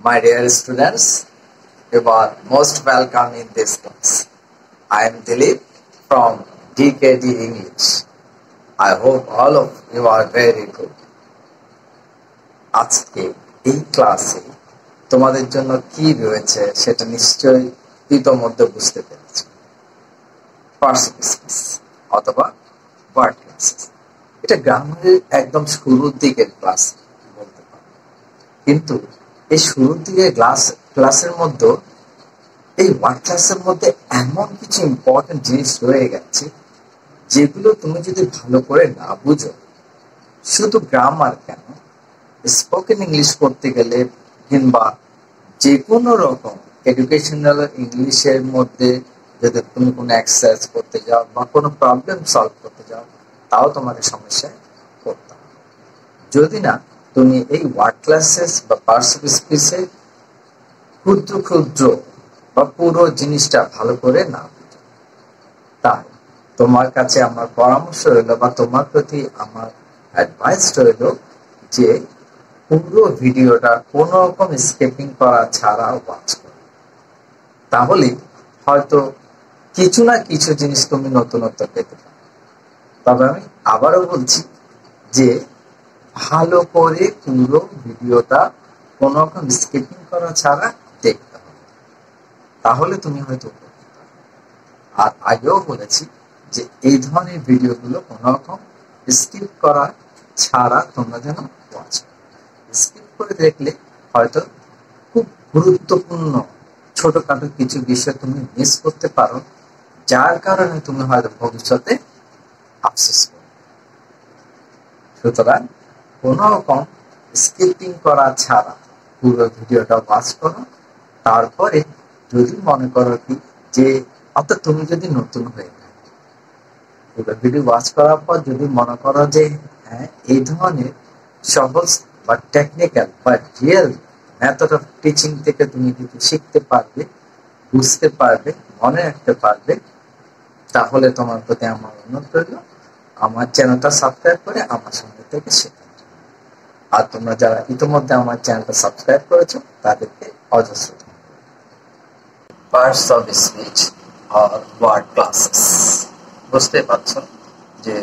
My dear students, you are most welcome in this class. I am Dilip from DKD English. I hope all of you are very good. আজকে এই ক্লাসে তোমাদের জন্য কি রয়েছে সেটা নিশ্চয়ই ইতোমধ্যে বুঝতে পেরেছো। পার্সিপিয়াস অথবা ওয়ার্ড ক্লাসেস, এটা গ্রামারের একদম শুরুর দিকের ক্লাস বলতে পারো। কিন্তু এই শুরুর দিকে ক্লাসের মধ্যে এই ওয়ার্ড ক্লাসের মধ্যে এমন কিছু ইম্পর্টেন্ট জিনিস রয়ে গেছে যেগুলো তুমি যদি ভালো করে না বুঝো, শুধু গ্রামার কেন, স্পোকেন ইংলিশ করতে গেলে কিংবা যে কোনো রকম এডুকেশনাল ইংলিশের মধ্যে যদি তুমি কোনো এক্সারসাইজ করতে যাও বা কোনো প্রবলেম সলভ করতে যাও, তাও তোমাকে সমস্যায় পড়তে হবে যদি না তুমি এই ওয়ার্ড ক্লাসেস বা পার্সিপিয়াসে ক্ষুদ্র ক্ষুদ্র বা পুরো জিনিসটা ভালো করে না বুঝো। তাই তোমার কাছে আমার পরামর্শ রইল বা তোমার প্রতি আমার অ্যাডভাইস রইল যে পুরো ভিডিওটা কোনো রকম স্কিপিং করা ছাড়া ওয়াচ করো। তাহলে হয়তো কিছু না কিছু জিনিস তুমি নতুনত্ব পেতে পারো। তবে আমি আবারও বলছি যে ভালো করে পুরো ভিডিওটা কোনো রকম স্কিপিং করা ছাড়া দেখতে হবে, তাহলে তুমি হয়তো। আর আগেও বলেছি যে এই ধরনের ভিডিওগুলো কোনো রকম স্কিপ করা ছাড়া তোমরা যেন ওয়াচ করো। স্কিপ করে দেখলে হয়তো খুব গুরুত্বপূর্ণ ছোটখাটো কিছু বিষয় তুমি মিস করতে পারো, যার কারণে তুমি হয়তো ভবিষ্যতে আফসোস করবে। সুতরাং কোনো রকম স্কিপিং করা ছাড়া পুরো ভিডিওটা ওয়াচ করো। তারপরে যদি মনে করো কি যে অর্থাৎ তুমি যদি নতুন হয়ে থাকো, পুরো ভিডিও ওয়াচ করার পর যদি মনে করো যে হ্যাঁ এই ধরনের সহজ বা টেকনিক্যাল বা রিয়েল মেথড অফ টিচিং থেকে তুমি কিছু শিখতে পারবে, বুঝতে পারবে, মনে রাখতে পারবে, তাহলে তোমার প্রতি আমার অনুরোধ রইল আমার চ্যানেলটা সাবস্ক্রাইব করে আমার সঙ্গে থেকে শেখো। আর তোমরা যারা ইতিমধ্যে আমার চ্যানেলটা সাবস্ক্রাইব করেছো তাদেরকে অজস্র পার্টস অফ স্পিচ আর ওয়ার্ড ক্লাসেস। বুঝতে পারছো যে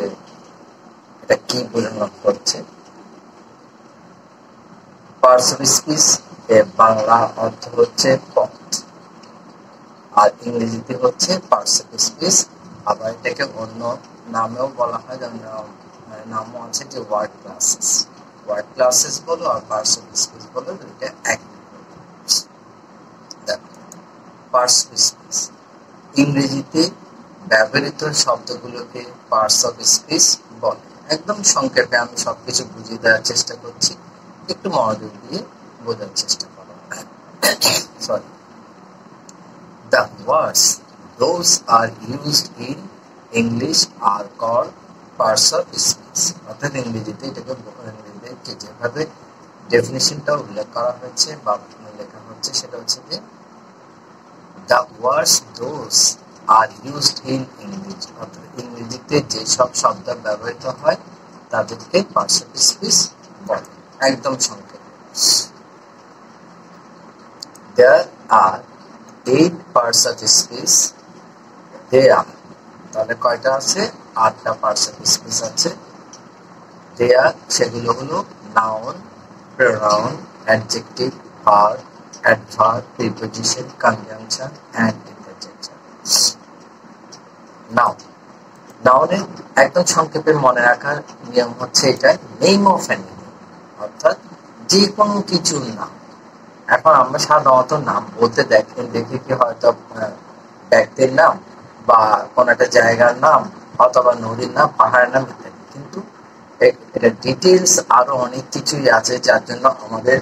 এটা কি বোঝানো করছে। পার্টস অফ স্পিচ এর বাংলা অর্থ হচ্ছে পথ, আর ইংরেজিতে হচ্ছে পার্টস অফ স্পিচ। আবার এটাকে অন্য নামেও বলা হয়, যেমন নামও আছে যে ওয়ার্ড ক্লাসেস। ওয়ার্ড ক্লাসেস বলো আর পার্টস অফ স্পিচ বলো, এটা এক। পার্টস অফ স্পিচ ইংরেজিতে ব্যবহৃত শব্দগুলোকে পার্টস অফ স্পিচ বলে। একদম সংক্ষেপে আমি সবকিছু বুঝিয়ে দেওয়ার চেষ্টা করছি, একটু মনোযোগ দিয়ে বোঝার চেষ্টা করো। Sorry, the words those are used in English are called parts of speech. অর্থাৎ ইংরেজিতে এটাকে ইংরেজিতে যেভাবে ডেফিনিশনটা উল্লেখ করা হয়েছে বা লেখা হচ্ছে সেটা হচ্ছে যে the words those are used in English, অর্থাৎ ইংরেজিতে যেসব শব্দ ব্যবহৃত হয় তাদেরকে পার্টস অফ স্পিচ বলে। একদম সংক্ষেপে there are 8 parts of speech. তাহলে কয়টা আছে? 8টা পার্টস অফ স্পিচ আছে। সেগুলো হলো noun, pronoun, adjective, verb, adverb, preposition, conjunction and interjection. নাউনের একদম সংক্ষেপে মনে রাখার নিয়ম হচ্ছে এটা, নেম অফ এনিথিং, অর্থাৎ যে কোনো কিছুর নাম। এখন আমরা সাধারণত নাম বলতে দেখি কি হয়তো ব্যক্তির নাম বা কোন একটা জায়গার নাম অথবা নদীর নাম, পাহাড়ের নাম ইত্যাদি। কিন্তু এটা ডিটেলস আরো অনেক কিছুই আছে, যার জন্য আমাদের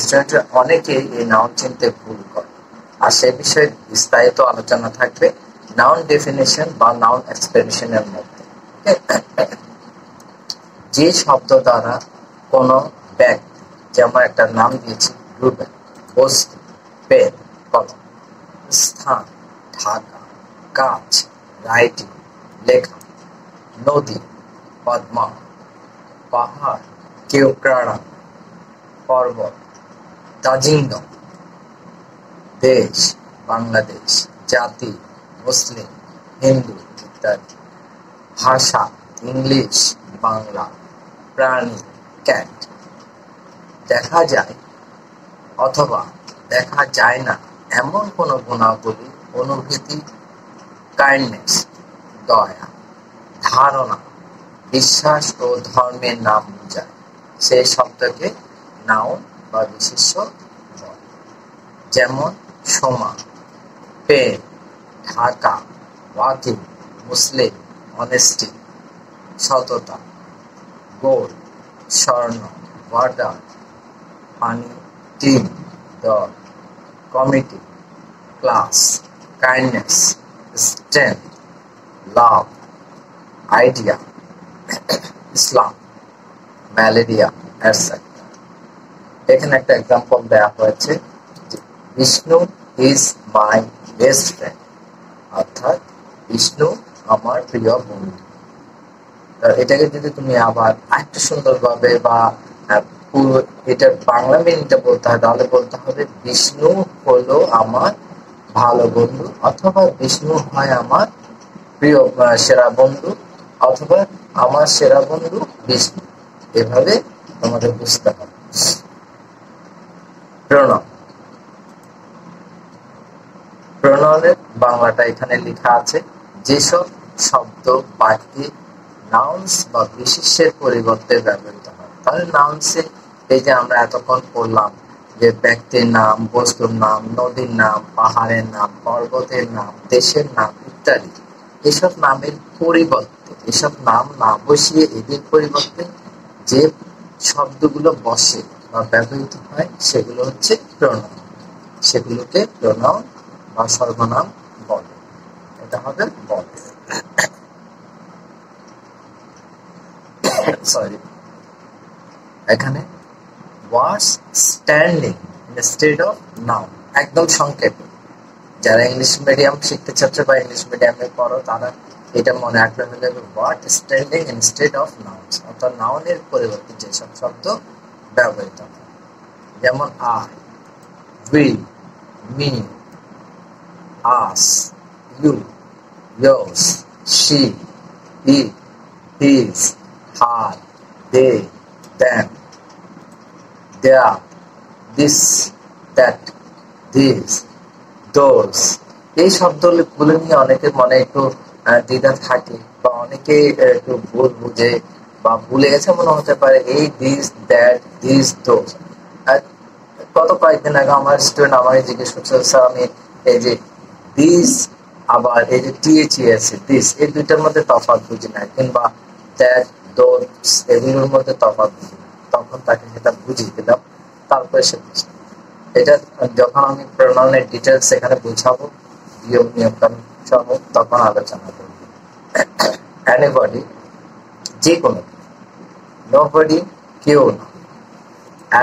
স্টুডেন্টরা অনেকেই এই নাউন চিনতে ভুল করে। আর সে বিষয়ে বিস্তারিত আলোচনা থাকবে নাউন ডেফিনেশন বা নাউন এক্সপ্লেনেশনের মধ্যে। যে শব্দ দ্বারা কোনো ব্যক্তি, যেমন একটা নাম দিয়েছি রুবেন, বস্তু, পেন, কলম, স্থান, ঢাকা, কাজ, রাইটিং, লেখা, নদী, পদ্মা, পাহাড়, কেওক্রাড়া, পর্বত, দার্জিলিং, দেশ বাংলাদেশ, জাতি মুসলিম, হিন্দু ইত্যাদি। ভাষা ইংলিশ, বাংলা। প্রাণী ক্যাট। দেখা যায় অথবা দেখা যায় না এমন কোনো গুণাবলী, অনুভূতি কাইন্ডনেস দয়া। ধারণা বিশ্বাস ও ধর্মের নাম বোঝায়, সেই শব্দকে নাউন বা বিশেষ্য বলে। যেমন Soma, pen, Dhaka, walking, Muslim, honesty, সততা। গোল্ড স্বর্ণ, ওয়াটার পানি, টিম দল, committee class, kindness strength, love idea, Islam malaria etcetera. এখানে একটা এক্সাম্পল দেওয়া হয়েছে, Vishnu is my best friend, অর্থাৎ বিষ্ণু আমার প্রিয় বন্ধু। এটাকে যদি তুমি আবার একটু সুন্দরভাবে বা এটার বাংলা মিনিংটা বলতে হয়, তাহলে বলতে হবে বিষ্ণু হলো আমার ভালো বন্ধু, অথবা বিষ্ণু হয় আমার প্রিয় সেরা বন্ধু, অথবা আমার সেরা বন্ধু বিষ্ণু। এভাবে তোমাদের বুঝতে হবে। প্রণাম, প্রণামের বাংলাটা এখানে লেখা আছে। যেসব শব্দ বাক্যে নাউন্স বা বিশেষ্যের পরিবর্তে ব্যবহৃত হয়। তাহলে নাউন্সে এই যে আমরা এতক্ষণ পড়লাম যে ব্যক্তির নাম, বস্তুর নাম, নদীর নাম, পাহাড়ের নাম, পর্বতের নাম, দেশের নাম ইত্যাদি, এসব নামের পরিবর্তে, এসব নাম না বসিয়ে এদের পরিবর্তে যে শব্দগুলো বসে বা ব্যবহৃত হয় সেগুলো হচ্ছে প্রণাম। সেগুলোকে প্রণাম বা সর্বনাম বলে। এটা হবে বলে। সরি, এখানে was standing instead of now, একদম সংক্ষেপে। যারা ইংলিশ মিডিয়াম শিখতে চাচ্ছে বা ইংলিশ মিডিয়ামে পড়ো তারা এটা মনে রাখতে হবে, what standing instead of nouns, অর্থাৎ নাউনের পরিবর্তে যেসব শব্দ ব্যবহৃত হয়। যেমন I, we, me, us, you, yours, she, he, his, her, they, them, there, this, that, this, those। এই শব্দগুলো নিয়ে অনেকের মনে একটু দ্বিধা থাকে বা অনেকে একটু ভুল বুঝে বা ভুলে গেছে মনে হতে পারে এই দিস, দ্যাট, দিস, দোজ। গত কয়েকদিন আগে আমার স্টুডেন্ট আমাকে জিজ্ঞেস করছে, স্যার আমি এই যে দিস আবার এই যে টিএচই আছে দিস, এই দুইটার মধ্যে তফাৎ বুঝি না, কিংবা দ্যাট, দোজ এগুলোর মধ্যে তফাৎ বুঝি না। তখন তাকে সেটা বুঝিয়ে দিলাম, তারপরে সে বুঝলো। এটা যখন আমি প্রণামের ডিটেলস এখানে বুঝাবো, নিয়ম কানুন সহ, তখন আলোচনা করবো। এনিবডি যে কোনো, নোবডি কেউ না,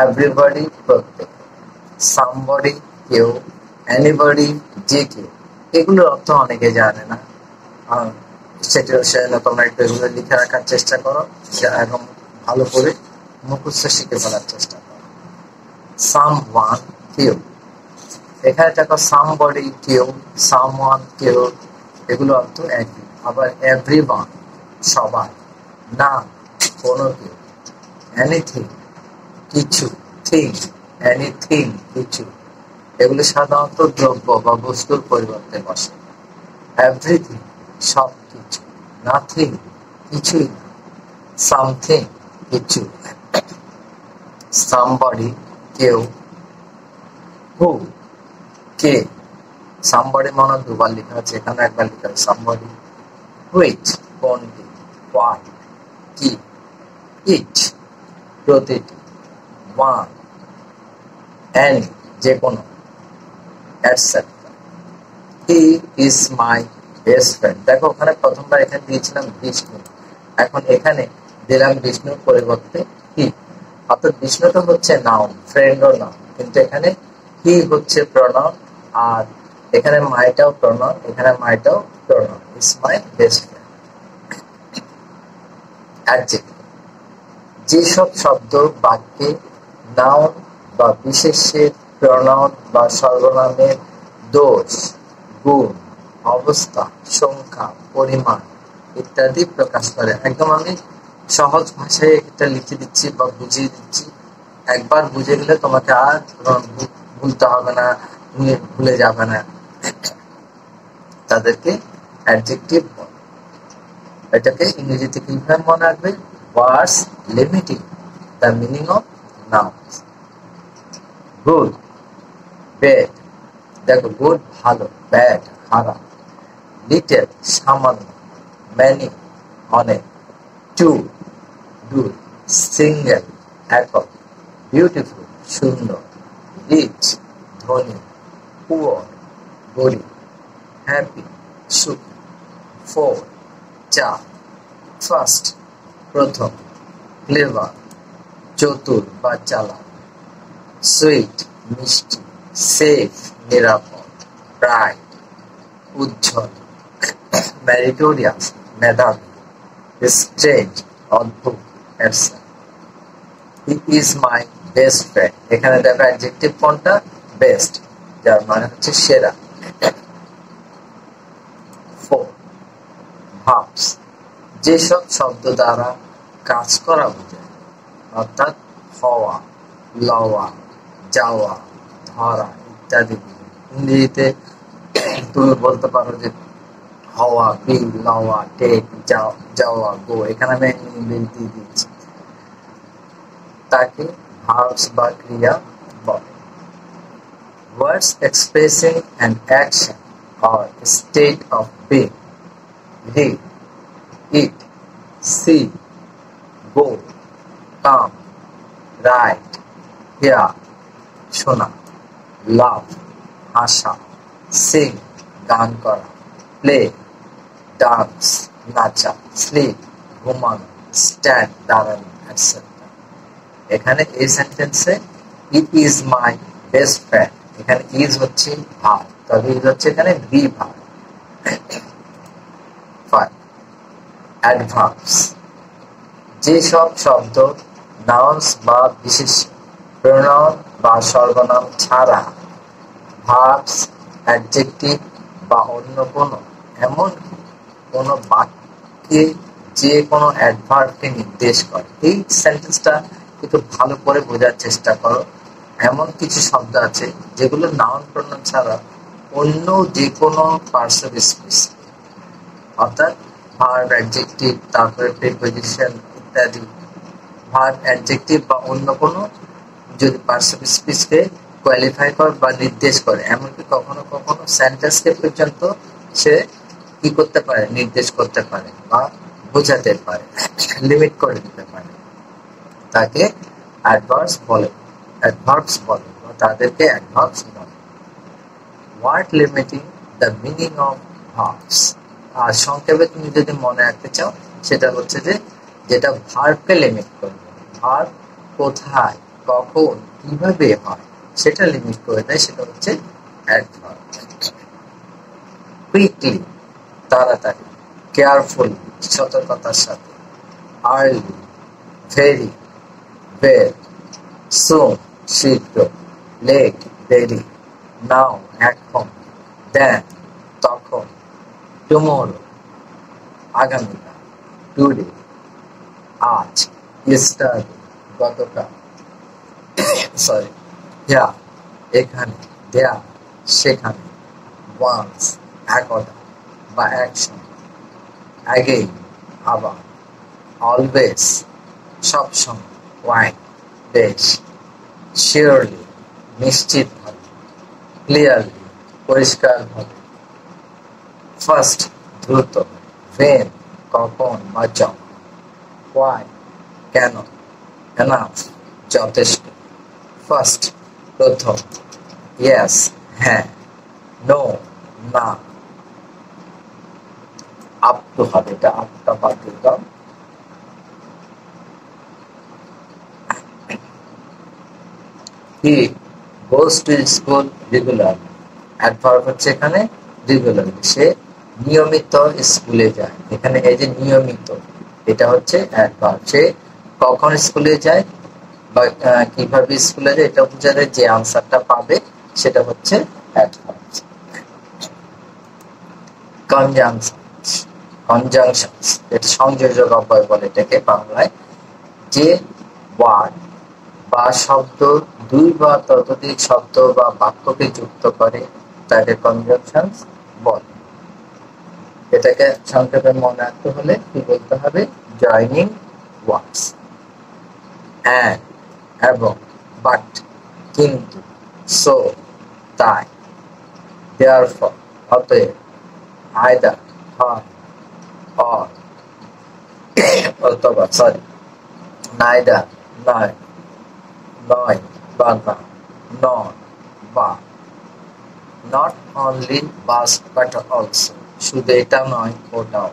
এভরিবডি প্রত্যেক, সামবডি কেউ, এনিবডি যে কেউ। এগুলোর অর্থ অনেকে জানে না, সেটা তোমরা একটু এগুলো লিখে রাখার চেষ্টা করো, এবং ভালো করে মুখস্থ শিখে ফেলার চেষ্টা করো। সামওয়ান কেউ, এখানে দেখো সামবডি কেউ, সামওয়ান কেউ, এগুলো অর্থ একই। আবার এভরিওয়ান সবাই, না কোনো কেউ, এনিথিং কিছু, থিং এনিথিং কিছু, এগুলো সাধারণত দ্রব্য বা বস্তুর পরিবর্তে বসে। এভরিথিং সব কিছু, নাথিং কিছুই না, সামথিং কিছু, সামবডি কেউ, হু কে, সামবডি মানে দুবার লেখা আছে, এখানে একবার লেখা আছে সামবডি। হুইচ কোনটি, হোয়াট কি, ইচ প্রতিটি, ওয়ান এনি যে কোনো, etcetera. He is my best friend. দেখো ওখানে প্রথমবার এখানে দিয়েছিলাম বিষ্ণু, এখন এখানে দিলাম বিষ্ণুর পরিবর্তে হি, অর্থাৎ বিষ্ণুটা হচ্ছে নাউন, ফ্রেন্ডও নাউন, কিন্তু এখানে হি হচ্ছে প্রনাউন, আর এখানে মাইটাও প্রনাউন, এখানে মাইটাও pronoun. Is my best friend. Adjective যেসব শব্দ বাক্যে নাউন বা বিশেষ্যের প্রোনাউন বা সর্বনামের দোষ, গুণ, অবস্থা, সংখ্যা, পরিমাণ ইত্যাদি প্রকাশ করে। একদম আমি সহজ ভাষায় এটা লিখে দিচ্ছি বা বুঝিয়ে দিচ্ছি, একবার বুঝে গেলে তোমাকে আর ভুলতে হবে না, ভুলে যাবে না। তাদেরকে অ্যাডজেক্টিভ বলে। এটাকে ইংরেজিতে কিভাবে মনে রাখবে? Words limiting the meaning of nouns. Good, bad, দেখো গুড ভালো, ব্যাড খারাপ, লিটল সামান্য, ম্যানি অনেক, টু দুই, সিঙ্গেল একক, বিউটিফুল সুন্দর, রিচ ধনী, পুয়ার গরিব, হ্যাপি সুখী, ফোর চার, ফার্স্ট প্রথম, ক্লেভার চতুর বা চালাক, সুইট মিষ্টি, সেফ নিরাপদ, ব্রাইট উজ্জ্বল, মেরিটোরিয়াস মেধাবী, স্ট্রেঞ্জ অদ্ভুত, etcetera. He is my best friend, এখানে দেখো অ্যাডজেক্টিভ কোনটা? বেস্ট, যার মানে হচ্ছে সেরা। ফোর, ভার্বস, যেসব শব্দ দ্বারা কাজ করা বোঝায়, অর্থাৎ হওয়া, লওয়া, যাওয়া, ধরা ইত্যাদি। ইংরেজিতে তুমি বলতে পারো যে হওয়া, বি, লওয়া, টেক, যাওয়া, গো, এখানে আমি ইংরেজি দিয়েছি। তাকে ভার্বস বা ক্রিয়া বলে। Words expressing an action or state of being. Read, eat, see, go, come, write, hear, শোনা, laugh, হাসা, sing, গান করা, play, dance, নাচা, sleep, ঘুমানো, stand, দাঁড়ানো, etc. এখানে এই সেন্টেন্সে it is my best friend, এখানে is হচ্ছে ভার্ব, তবে is হচ্ছে এখানে বি ভার্ব। অ্যাডভার্বস, যেসব শব্দ নাউন্স বা বিশেষ্য, প্রোনাউন বা সর্বনাম ছাড়া ভার্বস, অ্যাডজেক্টিভ বা অন্য কোনো, এমনকি কোনো বাক্যে যে কোনো অ্যাডভার্বকে নির্দেশ করে। এই সেন্টেন্সটা একটু ভালো করে বোঝার চেষ্টা করো। এমন কিছু শব্দ আছে যেগুলো নাউন প্রোনাউন ছাড়া অন্য যে কোনো পার্টস অফ স্পিচ, অর্থাৎ ভার্ব, অ্যাডজেক্টিভ, তারপরে প্রিপোজিশন ইত্যাদি, ভার্ব, অ্যাডজেক্টিভ বা অন্য কোনো যদি পার্টস অফ স্পিচকে কোয়ালিফাই করে বা নির্দেশ করে, এমনকি কখনো কখনো সেন্টেন্সকে পর্যন্ত সে কি করতে পারে? নির্দেশ করতে পারে বা বোঝাতে পারে, লিমিট করে দিতে পারে, তাকে অ্যাডভার্বস বলে, অ্যাডভার্বস বলে বা তাদেরকে অ্যাডভার্বস বলে। Word limiting the meaning of verbs, আর সংক্ষেপে তুমি যদি মনে রাখতে চাও সেটা হচ্ছে যে যেটা ভার্বকে লিমিট করবে, ভার্ব কোথায়, কখন, কিভাবে হয় সেটা লিমিট করে দেয়, সেটা হচ্ছে অ্যাডভার্ব। কুইকলি তাড়াতাড়ি, কেয়ারফুলি সতর্কতার সাথে, আর্লি ভেরি, ওয়েল সুন শীঘ্র, লেট দেরি, নাও এখন, দেন তখন, টুমরো আগামীকাল, টুডে আজ, ইয়েস্টারডে গতকাল, সরি হিয়ার এখানে, দেয়ার সেখানে, ওয়ান্স একদা বা একসময়, অ্যাগেইন আবার, অলওয়েজ সবসময়, কোয়াইট বেশ, শিওরলি নিশ্চিতভাবে, ক্লিয়ারলি পরিষ্কারভাবে, ফার্স্ট দ্রুত, ভেন কখন বা যখন, হোয়াই কেন, এনাফ যথেষ্ট, ফার্স্ট প্রথম, ইয়েস হ্যাঁ, নো না, আপ টু হবে, এটা আপটা বাদ দিলাম। He goes to school regularly, adverb হচ্ছে এখানে রেগুলারলি, সে নিয়মিত স্কুলে যায়, এখানে এই যে নিয়মিত এটা হচ্ছে অ্যাডভার্ব। সে কখন স্কুলে যায়? বা কিভাবে স্কুলে যায় এটা বোঝালে যে আনসারটা পাবে সেটা হচ্ছে অ্যাডভার্বস। কনজাংশনস, কনজাংশনস এটা সংযোজক অব্যয় বলে এটাকে বাংলায়। যে ওয়ার্ড বা শব্দ দুই বা ততোধিক শব্দ বা বাক্যকে যুক্ত করে তাকে কনজাংশনস বলে। এটাকে সংক্ষেপে মনে রাখতে হলে কি বলতে হবে? Joining words. অ্যান্ড এবং, বাট কিন্তু, সো তাই, দেয়ারফর অতএব, আইদার হয়, অর অথবা, সরি, নাইদার নয়, নয় বা না, নট বা, নট অনলি বাট অলসো শুধু এটা নয় ওটাও,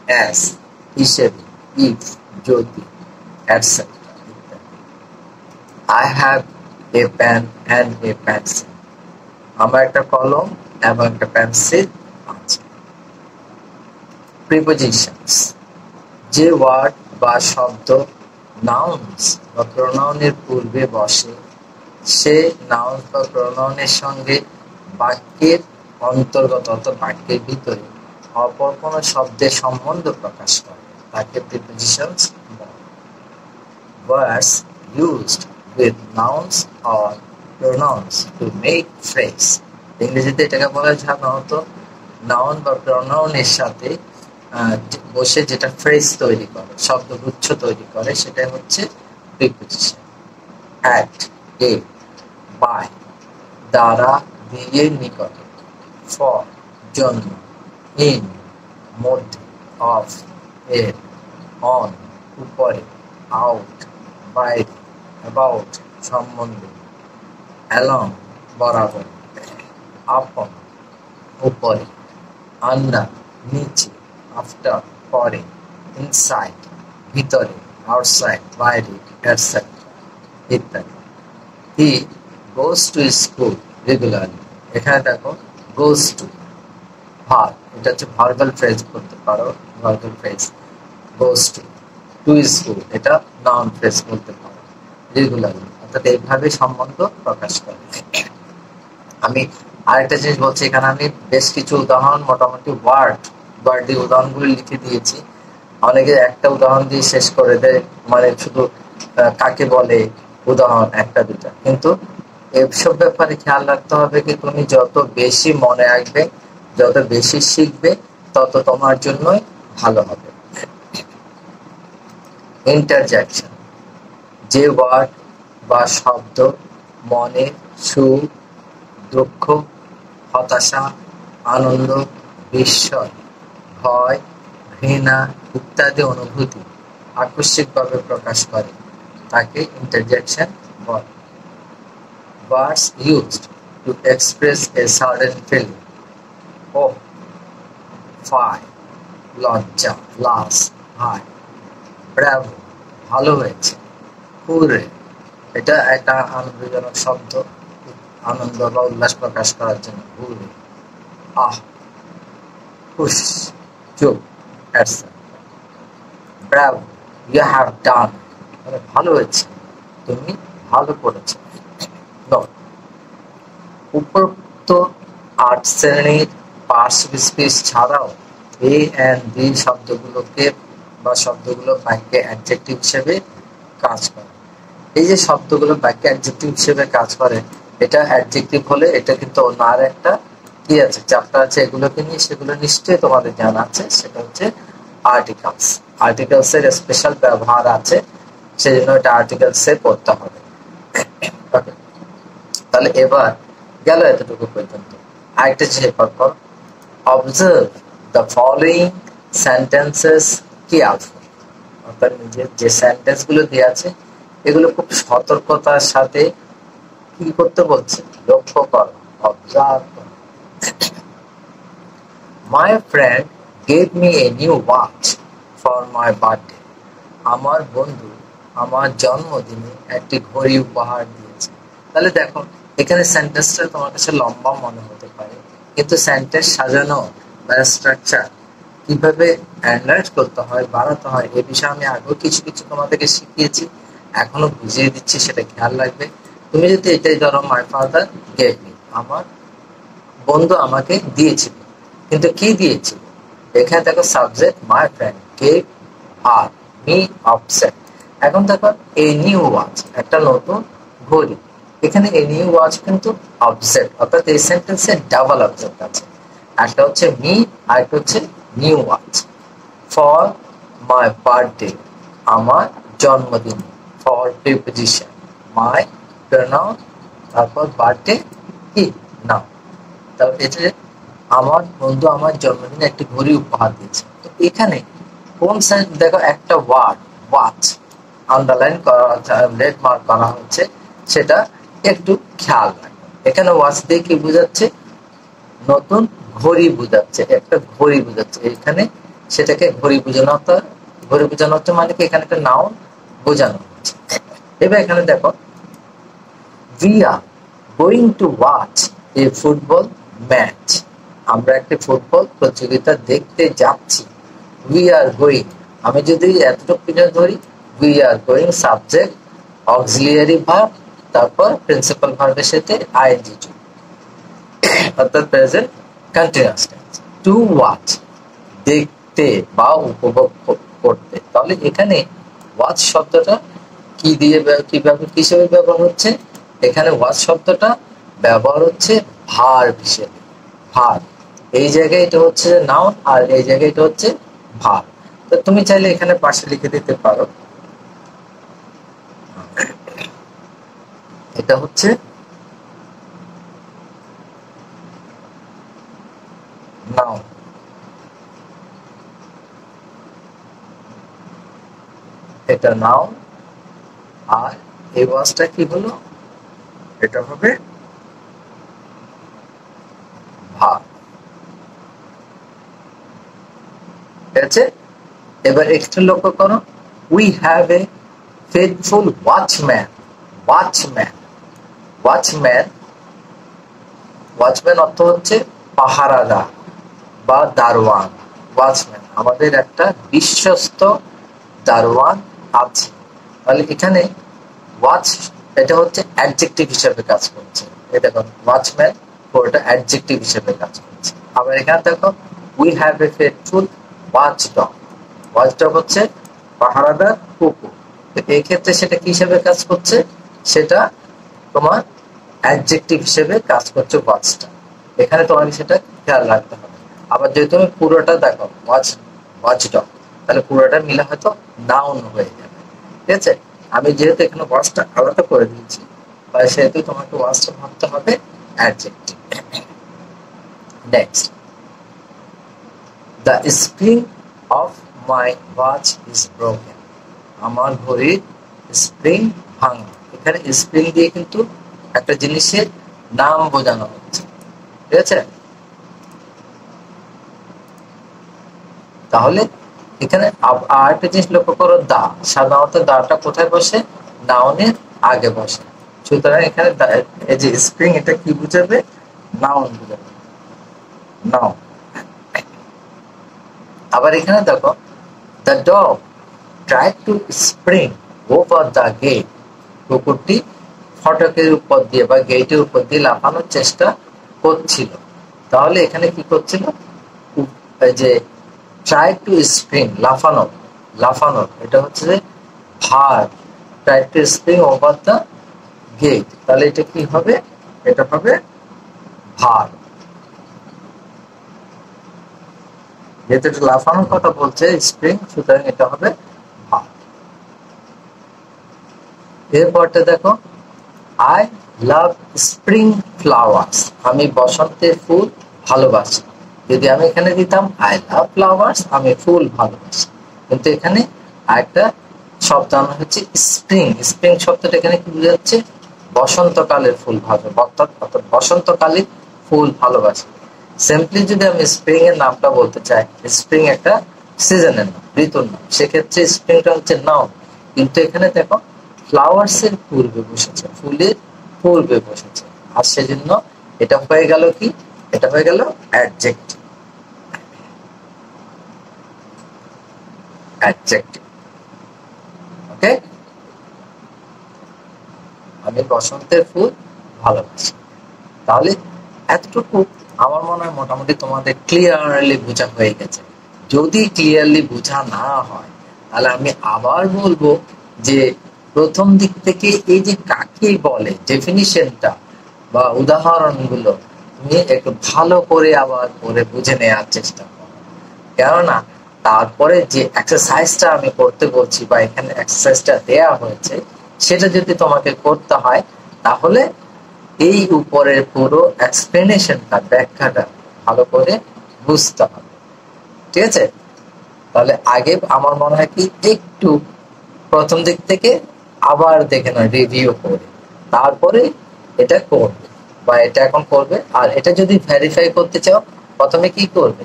অ্যাজ হিসেবে, ইফ যদি, এটসেট্রা ইত্যাদি। I have a pen and a pencil আমার একটা কলম এবং একটা পেন্সিল আছে। প্রিপোজিশনস যে ওয়ার্ড বা শব্দ নাউন্স বা প্রোনাউনের পূর্বে বসে সে নাউন্স বা প্রোনাউনের সঙ্গে বাক্যের অন্তর্গত অর্থাৎ বাক্যের ভিতরে অপর কোনো শব্দের সম্বন্ধ প্রকাশ করে তাকে প্রিপোজিশনস বলে। Words used with nouns or pronouns to make phrase ইংরেজিতে এটাকে বলা হয় সাধারণত নাউন বা প্রোনাউনের সাথে বসে যেটা ফ্রেজ তৈরি করে, শব্দগুচ্ছ তৈরি করে, সেটাই হচ্ছে প্রিপোজিশন। অ্যাট, এ, বাই, দ্বারা, দিয়ে, নিকটে, ফর, জন্য, ইন, মধ্যে, অফ, এর, অন, উপরে, আউট, বাইরে, অ্যাবাউট, সম্বন্ধে, অ্যালং, বরাবর, আপন, উপরে, আন্ডার, নিচে, আফটার, পরে, ইনসাইড, ভিতরে, আউটসাইড, বাইরে, এটসেট্রা ইত্যাদি। হি গোজ টু স্কুল রেগুলারলি এখানে দেখো গোজ টু ভার্ব, এটা হচ্ছে ভার্বাল ফ্রেজ করতে পারো, verbal phrase. Goes to school এটা নাউন ফ্রেজ বলতে পারো রেগুলারলি, অর্থাৎ এইভাবে সম্বন্ধ প্রকাশ করে। আমি আরেকটা জিনিস বলছি, এখানে আমি বেশ কিছু উদাহরণ মোটামুটি ওয়ার্ড দিয়ে উদাহরণগুলো লিখে দিয়েছি। অনেকে একটা উদাহরণ দিয়ে শেষ করে দেয়, মানে শুধু কাকে বলে উদাহরণ একটা দুটা, কিন্তু এসব ব্যাপারে খেয়াল রাখতে হবে কি তুমি যত বেশি মনে রাখবে, যত বেশি শিখবে, তত তোমার জন্যই ভালো হবে। ইন্টারজেকশন যে ওয়ার্ড বা শব্দ মনে সুখ, দুঃখ, হতাশা, আনন্দ, বিস্ময়, ভয়, ঘৃণা ইত্যাদি অনুভূতি আকস্মিকভাবে প্রকাশ করে তাকে ইন্টারজেকশন বলে। Words used to express a certain feeling. Oh, fine, লজ্জা, লাস, হাই, ব্রাভো, ভালো হয়েছে, হুররে এটা একটা আনন্দজনক শব্দ, আনন্দ বা উল্লাস প্রকাশ করার জন্য, হুররে, আহ, হুশ, চুপ, etcetera. Bravo, you have done, মানে ভালো হয়েছে, তুমি ভালো করেছো। উপরোক্ত ৮ শ্রেণীর পার্শ্ব স্পেস ছাড়াও এ এন্ড বি শব্দগুলোকে বা শব্দগুলো বাক্যে অ্যাডজেক্টিভ হিসেবে কাজ করে। এই যে শব্দগুলো বাক্যে অ্যাডজেক্টিভ হিসেবে কাজ করে, এটা অ্যাডজেক্টিভ হলে এটা কিন্তু অন্য আর একটা কি আছে চ্যাপ্টার আছে এগুলোকে নিয়ে, সেগুলো নিশ্চয়ই তোমাদের জানা আছে, সেটা হচ্ছে আর্টিকেলস। আর্টিকেলস এর স্পেশাল ব্যবহার আছে, সেই জন্য এটা আর্টিকেলসে পড়তে হবে। ওকে, তাহলে এবার গেল এতটুকু পর্যন্ত। আরেকটা জিনিস পর observe the following sentences carefully, অর্থাৎ নিজের যে সেন্টেন্স গুলো দেওয়া আছে এগুলো খুব সতর্কতার সাথে কি করতে বলছে, লক্ষ্য করো, অবজার্ভ করো। মাই friend gave me a new watch for my birthday, আমার বন্ধু আমার জন্মদিনে একটি ঘড়ি উপহার দিয়েছে। তাহলে দেখো এখানে সেন্টেন্সটা তোমার কাছে লম্বা মনে হতে পারে, কিন্তু সেন্টেন্স সাজানো বা স্ট্রাকচার কিভাবে অ্যানালাইজ করতে হয়, বাড়াতে হয়, এ বিষয়ে আমি আগেও কিছু কিছু তোমাদেরকে শিখিয়েছি। এখনো বুঝিয়ে দিচ্ছি, সেটা খেয়াল রাখবে। তুমি যদি এটাই ধরো, মাই ফাদার গেভ মি, আমার বন্ধু আমাকে দিয়েছিল, কিন্তু কি দিয়েছিল? এখানে দেখো সাবজেক্ট মাই ফ্রেন্ড গেভ আর মি অবজেক্ট। এখন দেখো এ নিউ ওয়াচ, একটা নতুন ঘড়ি। এখানে এ নিউ ওয়াচ কিন্তু অবজেক্ট, অর্থাৎ এই সেন্টেন্সে ডাবল অবজেক্ট আছে। একটা হচ্ছে মি আর একটা হচ্ছে new watch. For my birthday, আমার জন্মদিন। ফর প্রিপোজিশন, মাই প্রনাউন, তারপর বার্থডে কি নাও। তারপর এটা আমার বন্ধু আমার জন্মদিনে একটি ঘড়ি উপহার দিয়েছে। তো এখানে কোন সাইড দেখো, একটা ওয়ার্ড ওয়াচ আন্ডারলাইন করা হচ্ছে, রেড মার্ক করা হচ্ছে, সেটা একটু খেয়াল রাখবে। এখানে ওয়াচ দিয়ে কি বোঝাচ্ছে? নতুন ঘড়ি বোঝাচ্ছে, একটা ঘড়ি বোঝাচ্ছে। এখানে সেটাকে ঘড়ি বোঝানো হতো, ঘড়ি বোঝানো হচ্ছে মানে কি এখানে একটা নাউন বোঝানো হচ্ছে। এবার এখানে দেখো, we are going to watch a football match, আমরা একটা ফুটবল প্রতিযোগিতা দেখতে যাচ্ছি। we are going, আমি যদি এতটুকু ধরি, we are going subject auxiliary verb, তারপর প্রিন্সিপাল ভার্বের সাথে আইএনজি, অর্থাৎ present continuous tense. To watch, দেখতে বা উপভোগ করতে। তাহলে এখানে ওয়াচ শব্দটা কি দিয়ে কিভাবে হিসেবে ব্যবহার হচ্ছে? এখানে ওয়াচ শব্দটা ব্যবহার হচ্ছে ভার্ব হিসেবে। ভার্ব, এই জায়গায় এটা হচ্ছে নাউন আর এই জায়গায় এটা হচ্ছে ভার্ব। তো তুমি চাইলে এখানে পাশে লিখে দিতে পারো, এটা হচ্ছে নাউন, এটা নাউন, আর এই ওয়াচটা কি হলো? এটা হবে ভার্ব। ঠিক আছে? এবার একটু লক্ষ্য করো, we have a faithful watchman. Watchman, watchman, watchman অর্থ হচ্ছে পাহারাদার বা দারোয়ান। ওয়াচম্যান, আমাদের একটা বিশ্বস্ত দারোয়ান আছে। তাহলে এখানে ওয়াচ, এটা হচ্ছে অ্যাডজেক্টিভ হিসেবে কাজ করছে। এটা ওয়াচম্যান পুরোটা অ্যাডজেক্টিভ হিসেবে কাজ করছে। আবার এখানে দেখো, we have a faithful watch dog. Watch dog হচ্ছে পাহারাদার কুকুর। তো এই ক্ষেত্রে সেটা কি হিসেবে কাজ করছে? সেটা তোমার অ্যাডজেক্টিভ হিসেবে কাজ করছে ওয়াচটা। এখানে তোমাকে সেটা খেয়াল রাখতে হবে। আবার যদি তুমি পুরোটা দেখো ওয়াচ, ওয়াচ ডগ, তাহলে পুরোটা মিলে হয়তো নাউন হয়ে যাবে। ঠিক আছে? আমি যেহেতু এখানে ওয়াচটা আলাদা করে দিয়েছি, তাই সেহেতু তোমাকে ওয়াচটা ভাবতে হবে adjective. Next, the spring of my watch is broken, আমার ঘড়ির স্প্রিং ভাঙা। এখানে স্প্রিং দিয়ে কিন্তু একটা জিনিসের নাম বোঝানো হচ্ছে। ঠিক আছে? তাহলে এখানে আরেকটা জিনিস লক্ষ্য করো, দা, সাধারণত দাটা কোথায় বসে? নাউনের আগে বসে। সুতরাং এখানে এই যে স্প্রিং, এটা কি বুঝাবে? নাউন বুঝাবে, নাউন। আবার এখানে দেখো, the dog try to spring over the gate, কুকুরটি ফটকের উপর দিয়ে বা গেটের উপর দিয়ে লাফানোর চেষ্টা করছিল। তাহলে এখানে কি করছিল? যে ট্রাই টু স্প্রিং, লাফানো, লাফানোর, এটা হচ্ছে যে verb. Try to spring over the gate, তাহলে এটা কি হবে? এটা হবে ভার্ব। যেহেতু এটা লাফানোর কথা বলছে স্প্রিং, সুতরাং এটা হবে ভার্ব। এরপরটা দেখো, আই লাভ স্প্রিং ফ্লাওয়ার্স, আমি বসন্তের ফুল ভালোবাসি। যদি আমি এখানে দিতাম আই লাভ ফ্লাওয়ার্স, আমি ফুল ভালোবাসি, কিন্তু এখানে আরেকটা শব্দ আনা হচ্ছে স্প্রিং। স্প্রিং শব্দটা এখানে কি বোঝাচ্ছে? বসন্তকালের ফুল ভালো, অর্থাৎ বসন্তকালে ফুল ভালোবাসি। সিম্পলি যদি আমি স্প্রিং এর নামটা বলতে চাই, স্প্রিং একটা সিজনের নাম, ঋতুর নাম, সেক্ষেত্রে স্প্রিংটা হচ্ছে নাউন। কিন্তু এখানে দেখো ফ্লাওয়ার্স এর পূর্বে বসেছে, ফুলের পূর্বে বসেছে, আর সেজন্য এটা হয়ে গেল কি? এটা হয়ে গেল অ্যাডজেক্টিভ। অ্যাডজেক্টিভ, ওকে? আমি বসন্তের ফুল ভালোবাসি। তাহলে এতটুকু আমার মনে হয় মোটামুটি তোমাদের ক্লিয়ারলি বোঝা হয়ে গেছে। যদি ক্লিয়ারলি বোঝা না হয় তাহলে আমি আবার বলবো যে প্রথম দিক থেকে এই যে কাকে বলে ডেফিনিশনটা বা উদাহরণগুলো তুমি একটু ভালো করে আবার পরে বুঝে নেওয়ার চেষ্টা করো। কেননা তারপরে যে এক্সারসাইজটা আমি করতে বলছি বা এখানে এক্সারসাইজটা দেয়া হয়েছে সেটা যদি তোমাকে করতে হয় তাহলে এই উপরের পুরো এক্সপ্লেনেশনটা ব্যাখ্যাটা ভালো করে বুঝতে হবে। ঠিক আছে? তাহলে আগে আমার মনে হয় কি একটু প্রথম দিক থেকে আবার দেখে নাও, রিভিউ করে তারপরে এটা করবে বা এটা এখন করবে। আর এটা যদি ভেরিফাই করতে চাও প্রথমে কি করবে,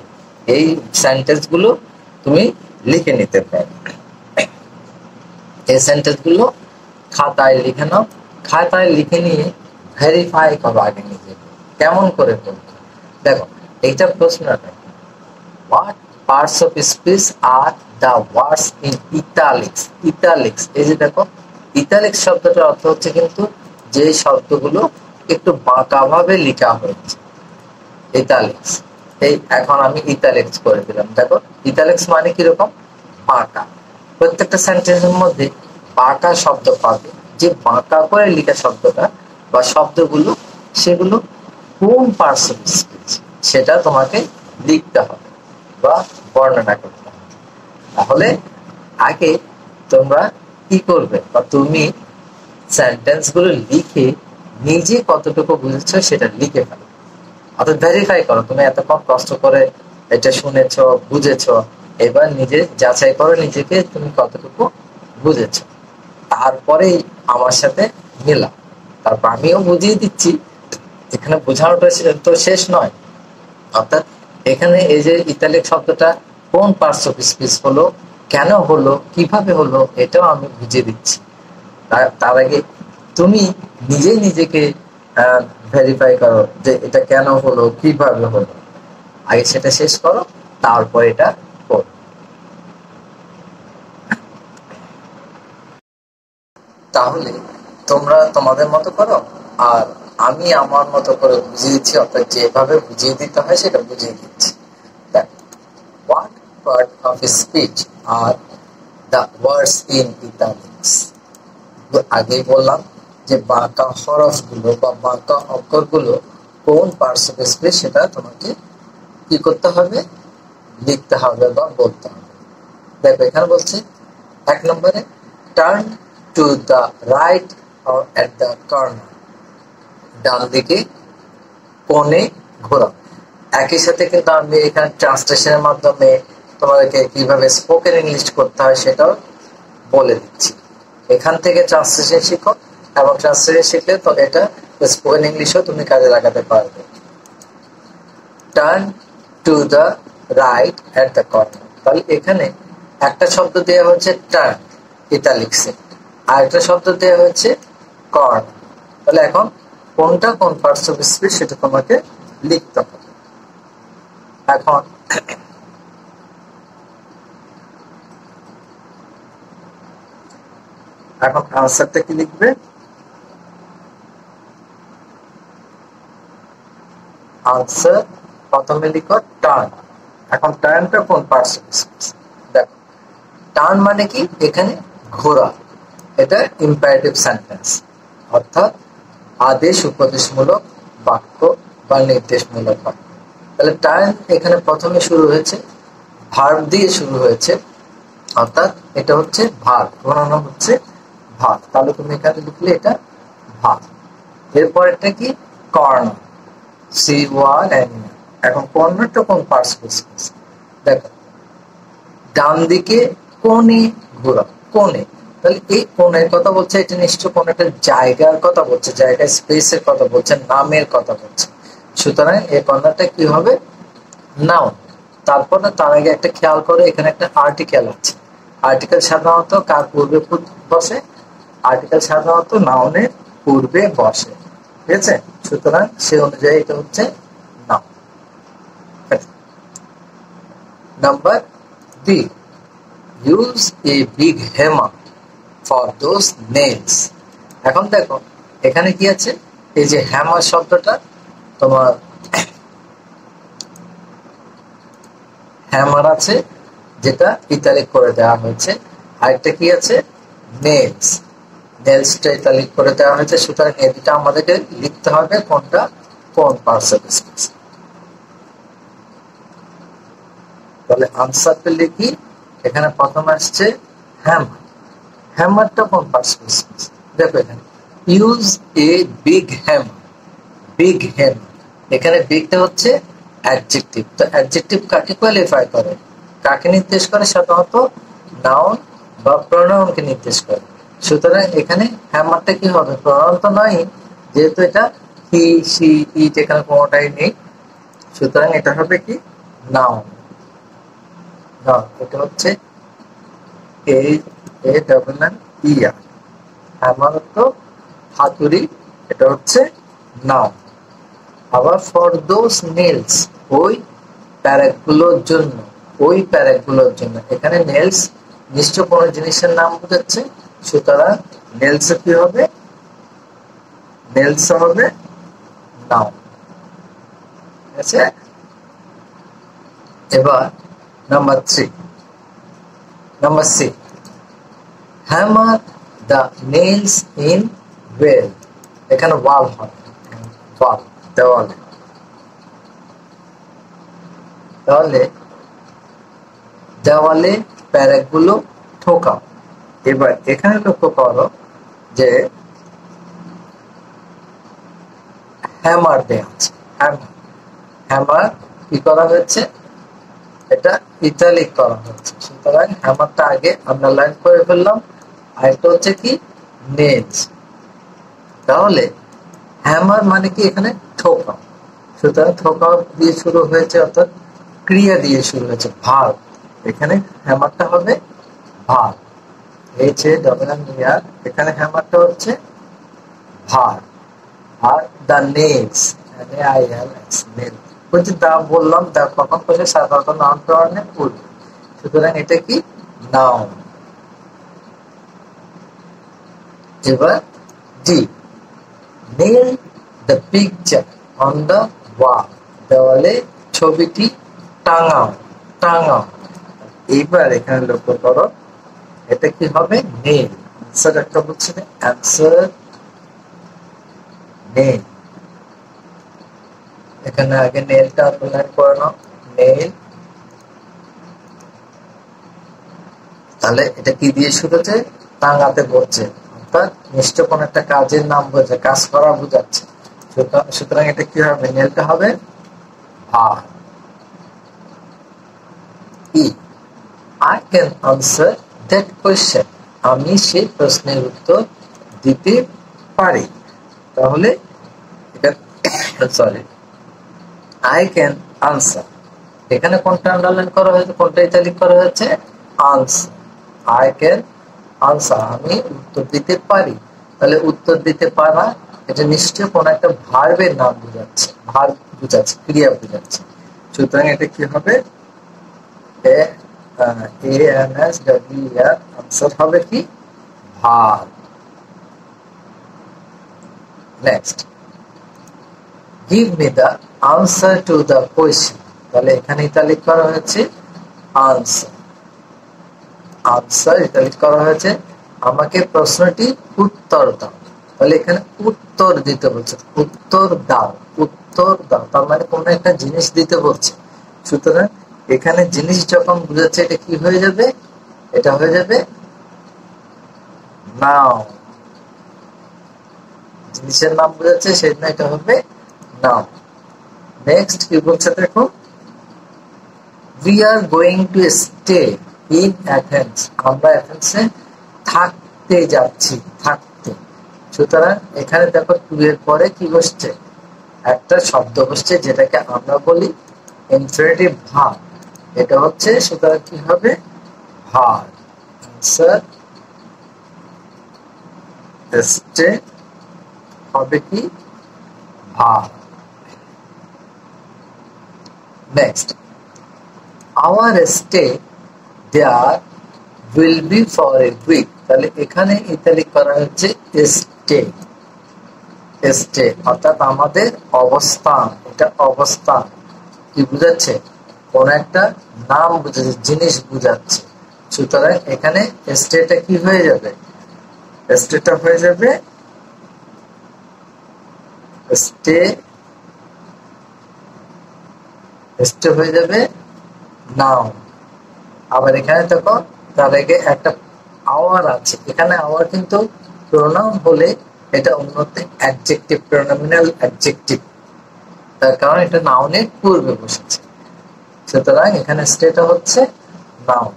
এই সেন্টেন্স গুলো তুমি লিখে নিতে পারবে। এই সেন্টেন্স গুলো খাতায় লিখে নাও, খাতায় লিখে নিয়ে ভেরিফাই করো আগে নিজেকে। কেমন করে করবে দেখো, এইটা প্রশ্নটা, what parts of speech are the words in italics? Italics এই যে দেখো, ইতালিক্স শব্দটার অর্থ হচ্ছে কিন্তু যে শব্দগুলো একটু বাঁকা ভাবে লেখা হয়েছে, ইতালিক্স। এই এখন আমি ইতালিক্স করে দিলাম। দেখো ইতালিক্স মানে কিরকম, বাঁকা। প্রত্যেকটা সেন্টেন্সের মধ্যে বাঁকা শব্দ পাবে। যে বাঁকা করে লেখা শব্দটা বা শব্দগুলো সেগুলো কোন পার্টস অফ স্পিচ সেটা তোমাকে লিখতে হবে বা বর্ণনা করতে হবে। তাহলে আগে তোমরা কি করবে বা তুমি সেন্টেন্স গুলো লিখে নিজে কতটুকু বুঝেছো সেটা লিখে ফেলো, অর্থাৎ ভেরিফাই করো। তুমি এতক্ষণ কষ্ট করে এটা শুনেছ বুঝেছ, এবার নিজে যাচাই করো নিজেকে তুমি কতটুকু বুঝেছ, তারপরে আমার সাথে মিলা। তারপর আমিও বুঝিয়ে দিচ্ছি, এখানে বোঝানোটা তো শেষ নয়। অর্থাৎ এখানে এই যে ইতালিক শব্দটা কোন পার্টস অফ স্পিচ হলো, কেন হলো, কিভাবে হলো, এটাও আমি বুঝিয়ে দিচ্ছি। তার আগে তুমি নিজে নিজেকে ভেরিফাই করো যে এটা কেন হলো, কিভাবে হলো। আগে সেটা শেষ করো, তারপর এটা করো। তাহলে তোমরা তোমাদের মতো করো, আর আমি আমার মতো করে বুঝিয়ে দিচ্ছি, অর্থাৎ যেভাবে বুঝিয়ে দিতে হয় সেটা বুঝিয়ে দিচ্ছি। What part of speech are the words in italics? আগে বললাম যে বাঁকা হরফ গুলো বা বাঁকা অক্ষর গুলো কোন পার্টস অফ স্পিচ সেটা তোমাকে কি করতে হবে, লিখতে হবে বা বলতে হবে। দেখো এখানে বলছে এক নম্বরে, turn to the right or at the corner, ডান দিকে কোণে ঘোরা। একই সাথে কিন্তু আমি এখানে ট্রান্সলেশনের মাধ্যমে তোমাদেরকে কিভাবে স্পোকেন ইংলিশ করতে হয় সেটাও বলে দিচ্ছি। এখান থেকে ট্রান্সলেশন শিখো, এবং ট্রান্সলেশন শিখলে তো এটা স্পোকেন ইংলিশও তুমি কাজে লাগাতে পারবে। Turn to the right at the corner, তাহলে এখানে একটা শব্দ দেওয়া হচ্ছে টার্ন ইতালিক্সে, আর একটা শব্দ দেওয়া হচ্ছে কর্নার। তাহলে এখন কোনটা কোন পার্টস অফ স্পিচ সেটা তোমাকে লিখতে হবে। এখন আনসারটা কি লিখবে, আনসার প্রথমে লিখো টার্ন। এখন টার্নটা কোন পার্টস অফ স্পিচ, দেখো টার্ন মানে কি, এখানে ঘোরা, এটা ইম্পারেটিভ সেন্টেন্স, অর্থাৎ আদেশ উপদেশমূলক বাক্য বা নির্দেশমূলক বাক্য। তাহলে টার্ন এখানে প্রথমে শুরু হয়েছে, ভার্ব দিয়ে শুরু হয়েছে, অর্থাৎ এটা হচ্ছে ভার্ব, ঘোরানো হচ্ছে ভার্ব। তাহলে তুমি এখানে লিখলে এটা ভার্ব। এরপর এটা কি, কর্নার, এখন কর্নারটা কোন পার্টস অফ স্পিচ, দেখো ডান দিকে কোণে ঘোরা, কোণে। তাহলে এই কোণের কথা বলছে, এটা নিশ্চয় কোন একটা জায়গার কথা বলছে, জায়গায় স্পেসের কথা বলছে, নামের কথা বলছে। সুতরাং এই কর্নারটা কি হবে, নাউন। তারপরে তার আগে একটা খেয়াল করে, এখানে একটা আর্টিকেল আছে। আর্টিকেল সাধারণত কার পূর্বে বসে, আর্টিকেল সাধারণত নাউনের পূর্বে বসে, ঠিক আছে? সুতরাং সে অনুযায়ী এটা হচ্ছে noun. Number B, use a big hammer for those nails. এখন দেখো এখানে কি আছে, এই যে হ্যামার শব্দটা তোমার হ্যামার আছে, যেটা ইতালিক করে দেওয়া হয়েছে। আরেকটা কি আছে, নেলস, নেলসটা ইতালিক করে দেওয়া হয়েছে। সুতরাং এই দুটা আমাদেরকে লিখতে হবে কোনটা কোন পার্টস অফ স্পিচ। তাহলে আনসার পেলে কি, এখানে প্রথম আসছে হ্যামার। হ্যামারটা কোন পার্টস অফ স্পিচ? দেখো এখানে use a big hammer, big hammer. এখানে বিগটা হচ্ছে অ্যাডজেক্টিভ। তো অ্যাডজেক্টিভ কাকে কোয়ালিফাই করে, কাকে নির্দেশ করে? সাধারণত নাউন বা প্রোনাউনকে নির্দেশ করে। সুতরাং এখানে হ্যামারটা কি হবে, প্রোনাউন তো নয়, যেহেতু এটা হি সি ইট এখানে কোনোটাই নেই। সুতরাং এটা হবে কি নাউন। নাউন এটা হচ্ছে HAMMER, হ্যামার তো হাতুড়ি, এটা হচ্ছে নাউন। আবার ফর দোজ নেলস, ওই প্যারাগুলোর জন্য, ওই প্যারাগুলোর জন্য। এখানে নেলস নিশ্চয় কোনো জিনিসের নাম বোঝাচ্ছে, সুতরাং নেলস কি হবে, নেলস হবে নাউন। ঠিক আছে। এবার number 3, number 6, hammer the nails in well. এখানে ওয়াল হবে, ওয়াল দেওয়ালে। তাহলে দেওয়ালে প্যারাগুলো ঠোকাও। এবার এখানে লক্ষ্য করো যে হ্যামার দেওয়া আছে, হ্যামার, হ্যামার কি করা হয়েছে, এটা ইতালিক করা হয়েছে। সুতরাং হ্যামারটা আগে আন্ডারলাইন করে ফেললাম। আর এটা হচ্ছে কি নেলস। তাহলে হ্যামার মানে কি, এখানে ঠোকাও। সুতরাং ঠোকাও দিয়ে শুরু হয়েছে, অর্থাৎ ক্রিয়া দিয়ে শুরু হয়েছে, ভার্ব। এখানে হ্যামারটা হবে ভার্ব, এখানে হ্যামারটা হচ্ছে verb. Are the nails, nail বলছি, দা বললাম, দা কখন বসে সাধারণত নাউন প্রণামে পূর্বে। সুতরাং এটা কি নাউন। এবার D, nail the picture on the wall, দেওয়ালে ছবিটি টাঙাও, টাঙাও। এইবার এখানে লক্ষ্য করো, এটা কি হবে নেল। আনসার একটা বলছে, অ্যান্সার নেল। এখানে আগে নেলটা আন্ডারলাইন করে নাও, নেল। তাহলে এটা কি দিয়ে শুরু হচ্ছে, টাঙাতে বলছে, অর্থাৎ নিশ্চয় কোন একটা কাজের নাম বোঝায়, কাজ করা বোঝাচ্ছে। সুতরাং এটা কি হবে, নেলটা হবে verb. E, I can answer that question, আমি সেই প্রশ্নের উত্তর দিতে পারি। তাহলে এটা সরি, I can answer, এখানে কোনটা আন্ডারলাইন করা হয়েছে, কোনটা ইতালিক করা হয়েছে, আনসার। I can answer, আমি উত্তর দিতে পারি। তাহলে উত্তর দিতে পারা, এটা নিশ্চয় কোন একটা ভার্বের নাম বোঝাচ্ছে, ভার্ব বোঝাচ্ছে, ক্রিয়া বোঝাচ্ছে। সুতরাং এটা কি হবে, আনসার হবে কি verb. Next, give me the answer to the question. তাহলে এখানে ইতালিক করা হয়েছে আনসার, আনসার ইতালিক করা হয়েছে, আমাকে প্রশ্নটি উত্তর দাও। তাহলে এখানে উত্তর দিতে বলছে, উত্তর দাও, উত্তর দাও, তার মানে কোন একটা জিনিস দিতে বলছে। সুতরাং এখানে জিনিস যখন বুঝাচ্ছে, এটা কি হয়ে যাবে, এটা হয়ে যাবে নাও। জিনিসের নাম বুঝাচ্ছে, সেজন্য এটা হবে নাও। নেক্সট কি বলছে দেখো, we are going to stay in Athens, আমরা অ্যাথেন্সে থাকতে যাচ্ছি, থাকতে। সুতরাং এখানে দেখো টু এর পরে কি বসছে, একটা শব্দ বসছে, যেটাকে আমরা বলি ইনফিনিটিভ ভার্ব। এটা হচ্ছে, সুতরাং কি হবে ভার্ব। আনসার স্টে হবে কি verb. Next, our stay there will be for a week। তাহলে এখানে ইতালিক করা হচ্ছে স্টে, স্টেট অর্থাৎ আমাদের অবস্থান, এটা অবস্থান কি বুঝাচ্ছে? কোন একটা নাম বুঝাচ্ছে, জিনিস বুঝাচ্ছে। সুতরাং এখানে স্টেটটা কি হয়ে যাবে? স্টেটটা হয়ে যাবে স্টে হয়ে যাবে নাউন। আবার এখানে দেখো তার আগে একটা আওয়ার আছে, এখানে আওয়ার কিন্তু প্রোনাউন হলে এটা উন্নত অ্যাডজেক্টিভ, প্রোনোমিনাল অ্যাডজেক্টিভ, তার কারণ এটা নাউনের পূর্বে বসেছে। সুতরাং এখানে স্টেটা হচ্ছে noun.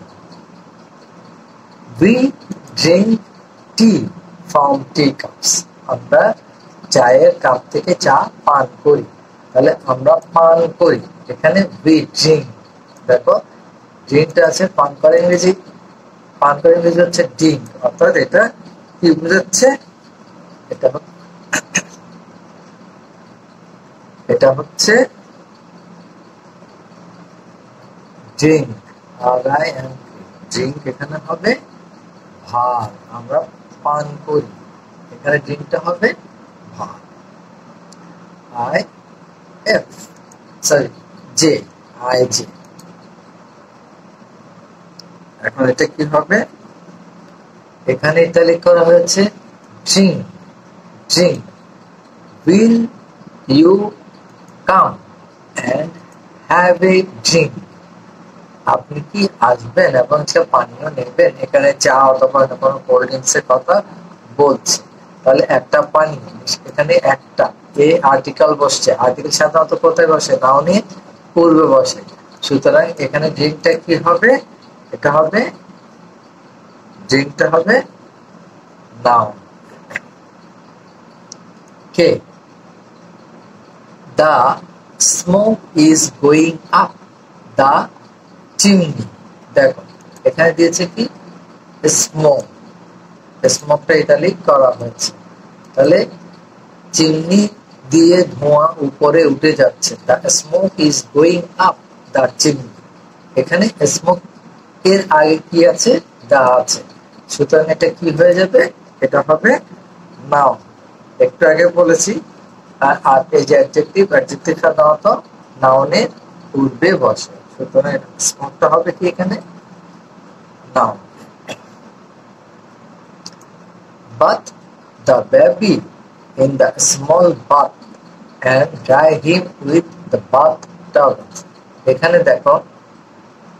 We drink tea from teacups. আমরা চায়ের কাপ থেকে চা পান করি, তাহলে আমরা পান করি। এখানে we drink, দেখো ড্রিঙ্কটা আছে, পান করে ইংরেজি, পান করে ইংরেজি হচ্ছে ড্রিঙ্ক, অর্থাৎ এটা কি বুঝাচ্ছে? এটা হচ্ছে ড্রিঙ্ক, ড্রিঙ্ক এখানে হবে ভার, আমরা পান করি, এখানে ড্রিঙ্কটা হবে ভার। জে। এখন এটা কি হবে? এখানে ইতালিক করা হয়েছে drink, drink. Will you come and have a drink? আপনি কি আসবেন এবং সে পানীয় নেবেন? এখানে চা অথবা কোনো কোল্ড ড্রিঙ্কস এর কথা বলছে, তাহলে একটা পানি, এখানে একটা এ আর্টিকেল বসছে, আর্টিকেল সাধারণত কোথায় বসে? নাউনের পূর্বে বসে। সুতরাং এখানে ড্রিঙ্কটা কি হবে? এটা হবে ড্রিঙ্কটা হবে noun. K, the smoke is going up the chimney. দেখো এখানে দিয়েছে কি? স্মোক, স্মোকটা ইতালিক করা হয়েছে, তাহলে চিমনি দিয়ে ধোঁয়া উপরে উঠে যাচ্ছে। The smoke is going up the chimney. এখানে স্মোক এর আগে কি আছে? দা আছে। সুতরাং এটা কি হয়ে যাবে? এটা হবে নাউন। একটু আগে বলেছি, আর এই যে অ্যাডজেক্টিভ, অ্যাডজেক্টিভ সাধারণত নাউনের পূর্বে বসে। সুতরাং স্মোকটা হবে কি এখানে? Noun. But the baby in the small bath and dry him with the bath towels. এখানে দেখো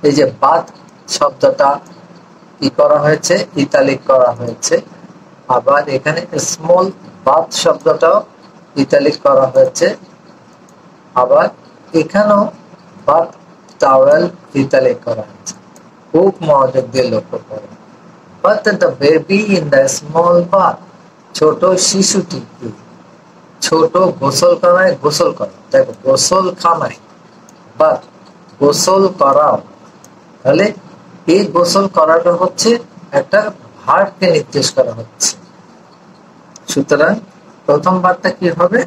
এই যে বাথ শব্দটা কি করা হয়েছে? ইতালিক করা হয়েছে। আবার এখানে স্মল বাথ শব্দটাও ইতালিক করা হয়েছে। আবার এখানেও বাথ টাওয়েল ইতালিক করা হয়েছে। খুব মনোযোগ দিয়ে লক্ষ্য করো। But the baby in the small bath, ছোট শিশুটি, ছোট গোসলখানায় গোসল করা। দেখো গোসলখানায়, বাট গোসল করাও, তাহলে এই গোসল করাটা হচ্ছে একটা ভার্বকে নির্দেশ করা হচ্ছে। সুতরাং প্রথম বারটা কি হবে?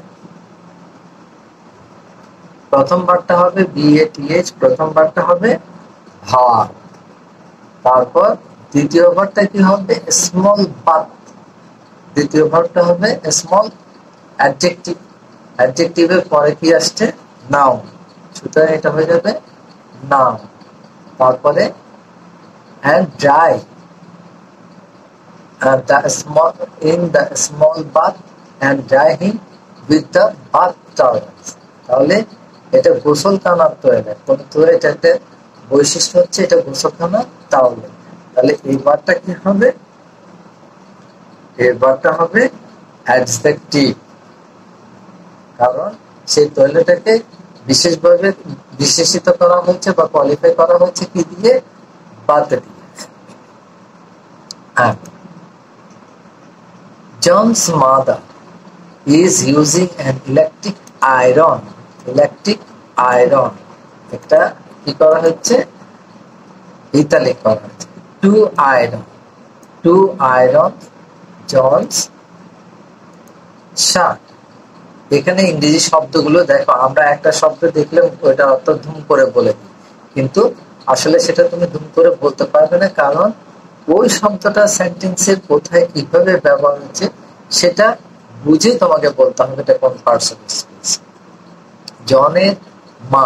প্রথম বারটা হবে BATH, প্রথম বারটা হবে ভার্ব। তারপর দ্বিতীয় ভার্বটা কি হবে? Small bath. দ্বিতীয় ভার্বটা হবে স্মল অ্যাডজেক্টিভ। অ্যাডজেক্টিভের পরে কি আসছে? নাউন। সুতরাং এটা হয়ে যাবে নাউন। তারপরে and dry in the small bath and dry him with the bath towels. তাহলে এটা গোসলখানার টয়লেট, কিন্তু এটাতে বৈশিষ্ট্য হচ্ছে এটা গোসলখানার টাওয়েল। তাহলে এই বারটা কি হবে? এই বারটা হবে অ্যাডজেক্টিভ, কারণ সেই টয়লেটটাকে বিশেষভাবে বিশেষিত করা হয়েছে বা কোয়ালিফাই করা হয়েছে কি দিয়ে? বাত দিয়ে। John's mother is using an electric iron. Electric iron, এটা কি করা হচ্ছে? ইতালিক করা হচ্ছে। To iron John's shirt. এখানে ইংরেজি শব্দগুলো দেখো, আমরা একটা শব্দ দেখলে ওইটা অর্থ ধুম করে বলে দিই, কিন্তু আসলে সেটা তুমি ধুম করে বলতে পারবে না, কারণ ওই শব্দটা সেন্টেন্সের কোথায় কিভাবে ব্যবহার হচ্ছে সেটা বুঝে তোমাকে বলতে হবে এটা কোন পার্টস অফ স্পিচ। জনের মা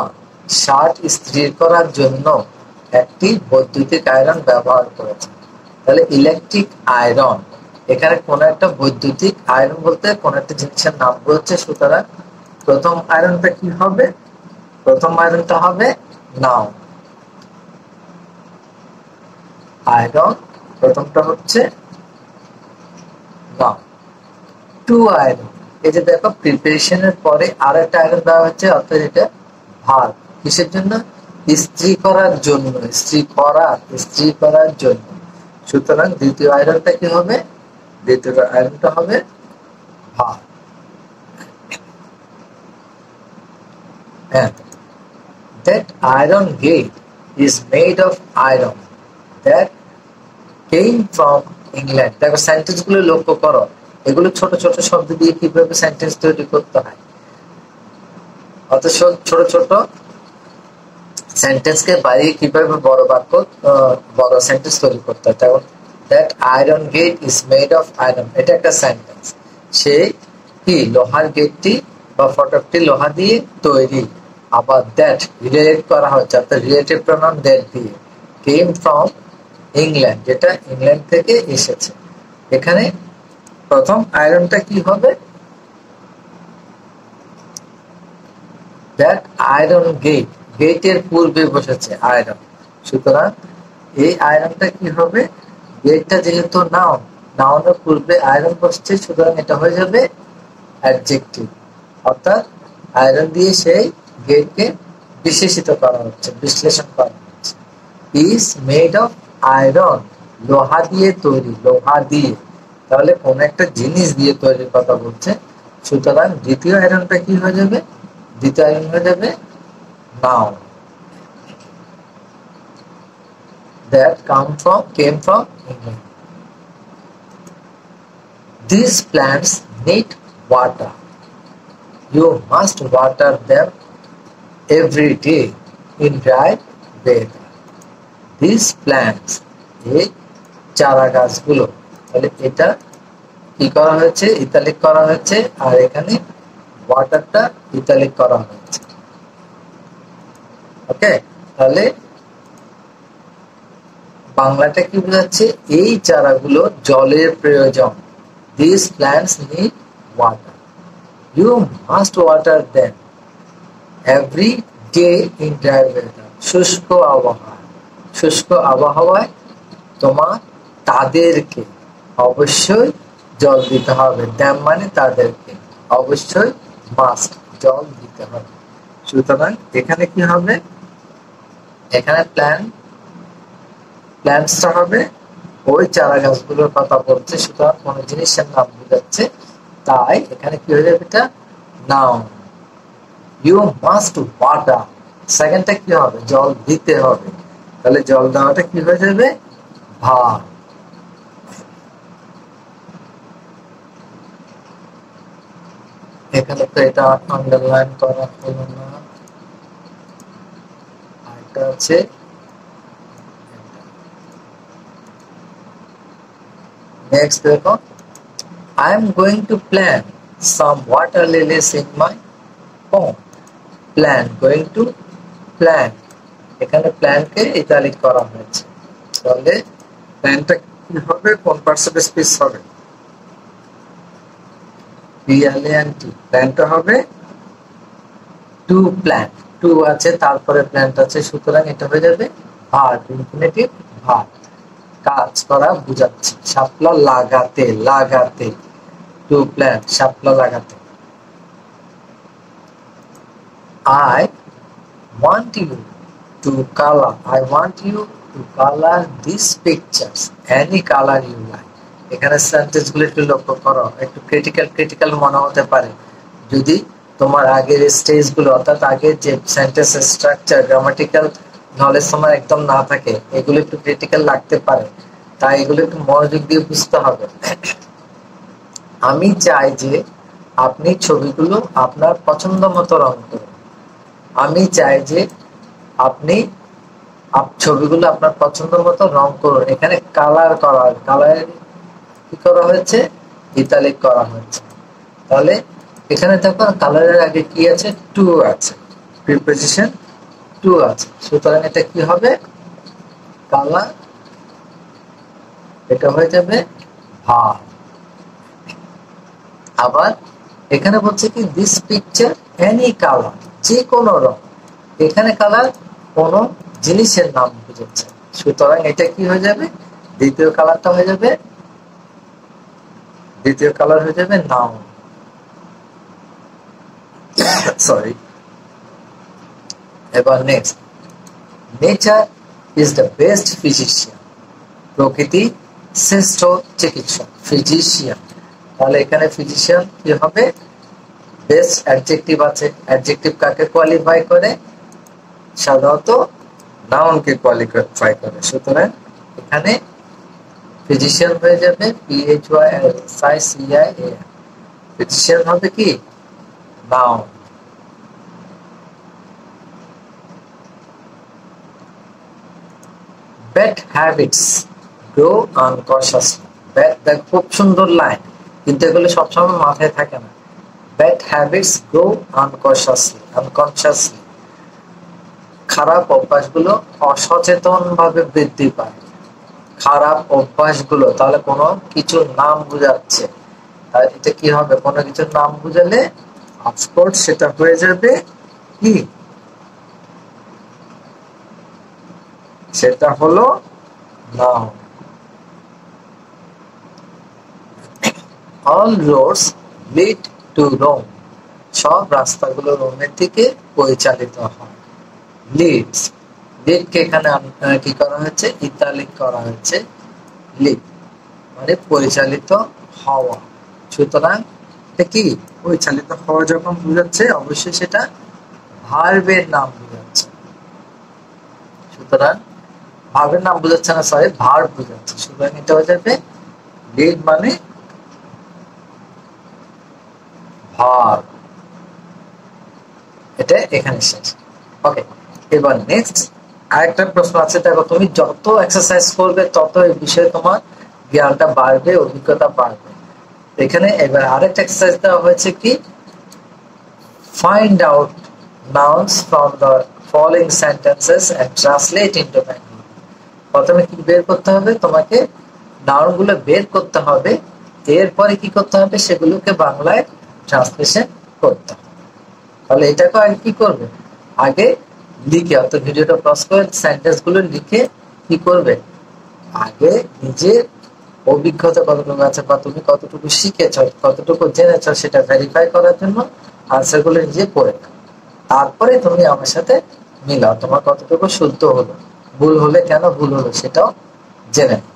শার্ট ইস্ত্রি করার জন্য একটি বৈদ্যুতিক আয়রন ব্যবহার করেছে। তাহলে ইলেকট্রিক আয়রন, এখানে কোন একটা বৈদ্যুতিক আয়রন বলতে কোন একটা জিনিসের নাম বলছে। সুতরাং প্রথম আয়রনটা কি হবে? প্রথম আয়রনটা হবে নাউন। আয়রন প্রথমটা হচ্ছে নাউন। টু আয়রন, এই যে দেখো প্রিপারেশনের পরে আর একটা আয়রন দেওয়া হচ্ছে, অর্থাৎ এটা ভার্ব। কিসের জন্য? ইস্ত্রি করার জন্য, ইস্ত্রি করার জন্য। সুতরাং দ্বিতীয় আয়রনটা কি হবে? দ্বিতীয় আয়রনটা হবে verb. And that iron gate is made of iron that came from England. দেখো সেন্টেন্স গুলো লক্ষ্য করো, এগুলো ছোট ছোট শব্দ দিয়ে কিভাবে সেন্টেন্স তৈরি করতে হয়। অথচ ছোট ছোট সেন্টেন্সকে বাড়িয়ে কিভাবে বড় বাক্য, বড় সেন্টেন্স তৈরি করতে হয়। যেমন that iron gate is made of iron, এটা একটা সেন্টেন্স। সে কি লোহার গেটটি বা ফটকটি লোহা দিয়ে তৈরি। আবার দ্যাট রিলেট করা হচ্ছে, অর্থাৎ রিলেটিভ প্রনাউন দ্যাট দিয়ে। কেম ফ্রম ইংল্যান্ড, যেটা ইংল্যান্ড থেকে এসেছে। এখানে প্রথম আয়রনটা কি হবে? দ্যাট আয়রন গেট, গেটের পূর্বে বসেছে আয়রন। সুতরাং এই আয়রনটা কি হবে? গেটটা যেহেতু নাউন, নাউনের পূর্বে আয়রন বসছে, সুতরাং এটা হয়ে যাবে অ্যাডজেক্টিভ। অর্থাৎ আয়রন দিয়ে সেই গেটকে বিশেষিত করা হচ্ছে, বিশ্লেষণ করা হচ্ছে। ইজ মেড অফ আয়রন, লোহা দিয়ে তৈরি, লোহা দিয়ে। তাহলে কোন একটা জিনিস দিয়ে তৈরির কথা বলছে। সুতরাং দ্বিতীয় আয়রনটা কি হয়ে যাবে? দ্বিতীয় আয়রন হয়ে যাবে noun that came from England. These plants need water. You must water them every day in dry weather. These plants, এই চারা গাছগুলো, তাহলে এটা কি করা হয়েছে? ইতালিক করা হয়েছে, আর এখানে ওয়াটারটা ইতালিক করা হয়েছে। ওকে, তাহলে বাংলাটা কি বোঝাচ্ছে? এই চারাগুলো জলের প্রয়োজন। These plants need water. You must water them every day in dry weather. শুষ্ক আবহাওয়া, শুষ্ক আবহাওয়ায় তোমার তাদেরকে অবশ্যই জল দিতে হবে। দ্যাম মানে তাদেরকে, অবশ্যই মাস্ট জল দিতে হবে। সুতরাং এখানে কি হবে? এখানে প্ল্যান্টসটা হবে ওই চারা গাছগুলোর কথা বলছে, সুতরাং কোন জিনিসের নাম বোঝাচ্ছে। তাই এখানে কি হয়ে যাবে? এটা নাউন। ইউ মাস্ট ওয়াটার, সেকেন্ডটা কি হবে? জল দিতে হবে। তাহলে জল দেওয়াটা কি হয়ে যাবে? ভার্ব। এখানে তো এটা আন্ডারলাইন করা হলো না, আরেকটা আছে। নেক্সট দেখো, I am going to plant some water lilies in my home. Plant, going to plant, এখানে প্ল্যানকে ইতালিক করা হয়েছে। তাহলে প্ল্যানটা কি হবে? কোন পার্টস অফ স্পিচ হবে? PLANT, প্ল্যানটা হবে টু প্ল্যান্ট। টু আছে, তারপরে প্ল্যান্ট আছে, সুতরাং এটা হয়ে যাবে ভার্ব, ইনফিনিটিভ ভার্ব। কাজ করা বোঝাচ্ছে। শাপলা লাগাতে, লাগাতে, টু প্ল্যান্ট, শাপলা লাগাতে। I want you to color these pictures any color you like. এখানে সেন্টেন্স গুলো একটু লক্ষ্য করো, একটু ক্রিটিক্যাল মনে হতে পারে যদি তোমার আগের স্টেজ গুলো, অর্থাৎ আগের যে সেন্টেন্স স্ট্রাকচার, গ্রামাটিক্যাল নলেজ তোমার একদম না থাকে, এগুলো একটু ক্রিটিক্যাল লাগতে পারে। তাই এগুলো একটু মনোযোগ দিয়ে বুঝতে হবে। আমি চাই যে আপনি ছবিগুলো আপনার পছন্দ মতো রং করুন। আমি চাই যে আপনি ছবিগুলো আপনার পছন্দ মতো রং করুন। এখানে কালার কি করা হয়েছে? ইতালিক করা হয়েছে। তাহলে এখানে দেখো কালারের আগে কি আছে, টু আছে, প্রিপোজিশন টু আছে, সুতরাং এটা কি হবে, কালার, এটা হয়ে যাবে ভার্ব। আবার এখানে বলছে কি দিস পিকচার এনি কালার, যে কোনো রং, এখানে কালার কোন জিনিসের নাম বোঝাচ্ছে, সুতরাং এটা কি হয়ে যাবে, দ্বিতীয় কালারটা হয়ে যাবে, দ্বিতীয় কালার হয়ে যাবে নাউন। সরি। এবার next, nature is the best physician, প্রকৃতি শ্রেষ্ঠ চিকিৎসক, ফিজিশিয়ান। তাহলে এখানে ফিজিশিয়ান কি হবে, বেস্ট অ্যাডজেক্টিভ আছে, অ্যাডজেক্টিভ কাকে কোয়ালিফাই করে, সাধারণত নাউনকে কোয়ালিফাই করে, সুতরাং এখানে ফিজিশিয়ান হয়ে যাবে PHYSICIAN, ফিজিশিয়ান হবে কি noun. Bad habits grow unconsciously, bad, দেখ খুব সুন্দর লাইন, কিন্তু এগুলো সবসময় মাথায় থাকে না। ব্যাড হ্যাবিটস গ্রো আনকনশাসলি, খারাপ অভ্যাসগুলো অসচেতন ভাবে বৃদ্ধি পায়, খারাপ অভ্যাসগুলো, তাহলে কোনো কিছুর নাম বোঝাচ্ছে, আর এটা কি হবে, কোনো কিছুর নাম বুঝালে অফকোর্স সেটা হয়ে যাবে কি, সেটা হলো noun. All roads lead to Rome, সব রাস্তাগুলো রোমের দিকে পরিচালিত হয়। লিডস, লিডকে এখানে কি করা হয়েছে, ইতালিক করা হয়েছে, লিড মানে পরিচালিত হওয়া, সুতরাং এটা কি পরিচালিত হওয়া যখন বোঝাচ্ছে অবশ্যই সেটা ভার্বের নাম বোঝাচ্ছে, সুতরাং ভার্বের নাম বোঝাচ্ছে না, সরি ভার্ব বোঝাচ্ছে, সুতরাং এটা হয়ে যাবে লিড মানে ভার্ব। এটা এখানে শেষ। ওকে, এবার নেক্সট আরেকটা প্রশ্ন আছে, দেখো তুমি যত এক্সারসাইজ করবে তত এই বিষয়ে তোমার জ্ঞানটা বাড়বে, অভিজ্ঞতা বাড়বে। এখানে এবার আরেকটা এক্সারসাইজ দেওয়া হয়েছে কি, find out nouns from the following sentences and translate into Bengali. প্রথমে কি বের করতে হবে, তোমাকে নাউন গুলো বের করতে হবে, এরপরে কি করতে হবে, সেগুলোকে বাংলায় ট্রান্সলেশন করতে হবে। তাহলে এটাকে আগে কি করবে, আগে লিখে, অর্থাৎ ভিডিওটা পজ করে সেন্টেন্স গুলো লিখে কি করবে, আগে নিজের অভিজ্ঞতা কতটুকু আছে বা তুমি কতটুকু শিখেছ, কতটুকু জেনেছ, সেটা ভেরিফাই করার জন্য আনসার গুলো নিজে পড়ে নাও, তারপরে তুমি আমার সাথে মিলাও তোমার কতটুকু শুদ্ধ হলো, ভুল হলে কেন ভুল হলো সেটাও জেনে নাও।